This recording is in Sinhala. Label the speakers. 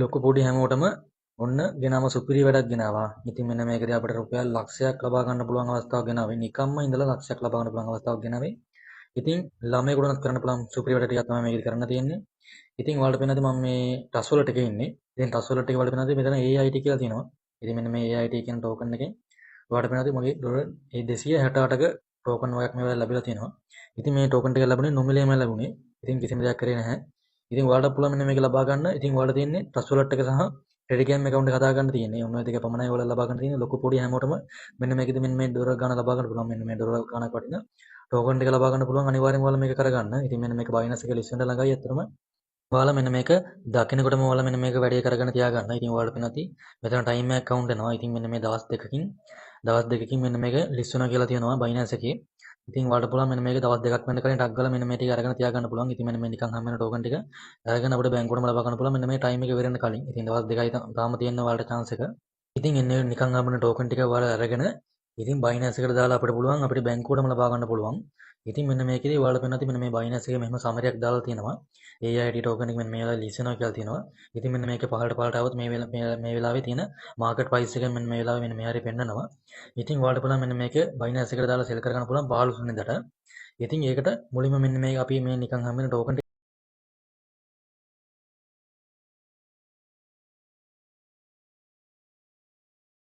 Speaker 1: ලොකු පොඩි හැමෝටම ඔන්න ගෙනාව සුපිරි වැඩක් ගෙනාවා. ඉතින් මෙන්න මේකදී අපිට රුපියල් ලක්ෂයක් ලබා ගන්න පුළුවන් අවස්ථාවක් ගෙනාවේ. නිකම්ම ඉඳලා ලක්ෂයක් ලබා ගන්න පුළුවන් අවස්ථාවක් ගෙනාවේ. ඉතින් ළමයෙකුට උනත් කරන්න පුළුවන් සුපිරි වැඩ ටිකක් තමයි මේකදී කරන්න තියෙන්නේ. ඉතින් ඔයාලට පේනද මම මේ ටස් වල ටිකේ ඉන්නේ. ඉතින් ටස් වල ටික වලට පේනද මෙතන AIT කියලා තියෙනවා. ඉතින් මෙන්න මේ AIT කියන ටෝකන් එකෙන් ඔයාලට පේනද මගේ ඩොලර් 268ක ටෝකන් වගේක් මේවා ලැබිලා තියෙනවා. ඉතින් මේ ටෝකන් ටික ලැබුණේ නොමිලේම ලැබුණේ. ඉතින් කිසිම දෙයක් කරේ නැහැ. ඉතින් ඔයාලට පුළුවන් මෙන්න මේක ලබා ගන්න. ඉතින් ඔයාලට තියෙන්නේ ටස් වලට් එක සහ ටෙලිග්‍රෑම් account එක හදා ගන්න තියෙන්නේ. ඔන්න ඔය දෙක පමණයි ඔයාලා ලබා ගන්න තියෙන්නේ. ලොකු පොඩි හැමෝටම මෙන්න මේකෙදි මෙන්න මේ ඩොලර් ගාණ ලබා ගන්න පුළුවන්. මෙන්න මේ ඩොලර් ගාණක් වටින ටෝකන් ටික ලබා ගන්න පුළුවන්. අනිවාර්යෙන්ම ඔයාලා මේක කරගන්න. ඉතින් මෙන්න මේක Binance එකේ ලිස්ට් වෙන්න ළඟයි. අතරම ඔයාලා මෙන්න මේක දකිනකොටම ඔයාලා මෙන්න මේක වැඩේ කරගෙන තියාගන්න. ඉතින් ඔයාලට පෙනති මෙතන ටයිම් එක කවුන්ට් වෙනවා. ඉතින් මෙන්න මේ දවස් දෙකකින් මෙන්න මේක ලිස්ට් වෙනවා කියලා තියෙනවා Binance එකේ. ඉතින් ඔයාලට පුළුවන් මෙන්න මේක දවස් දෙකක් වෙන්න කලින් ටක් ගාලා මෙන්න මේ ටික අරගෙන තියාගන්න පුළුවන්. ඉතින් මෙන්න මේ නිකන් හැම වෙන ටෝකන් ටික අරගෙන අපිට බැංකුවටම ලබා ගන්න පුළුවන්. මෙන්න මේ ටයිම් එක ඉවර වෙන්න කලින්. ඉතින් දවස් දෙකයි තාම තියෙන ඔයාලට chance එක. ඉතින් එන්නේ නිකන් හම්බෙන ටෝකන් ටික ඔයාලා අරගෙන ඉතින් Binance එකට දාලා අපිට පුළුවන් අපිට බැංකුවටම ලබා ගන්න පුළුවන්. ඉතින් මෙන්න මේකේදී ඔයාලා පෙන්නති මෙන්න මේ Binance එකේ මෙහෙම සමරයක් දාලා තියෙනවා. AIT ටෝකන් එක මෙන්න මේ වෙලාවේ ලිස්ට් වෙනවා කියලා තියෙනවා. ඉතින් මෙන්න මේක පහළට આવොත් මේ වෙලාවේ තියෙන මාකට් ප්‍රයිස් එක මෙන්න මේ වෙලාවේ මෙන්න මේ හරිය පෙන්නනවා. ඉතින් ඔයාලට පුළුවන් මෙන්න මේක Binance එකට දාලා සෙල් කරගන්න පුළුවන් 15 වෙනිදාට. ඉතින් ඒකට මුලින්ම මෙන්න මේක අපි මේ නිකන් හැම වෙන ටෝකන්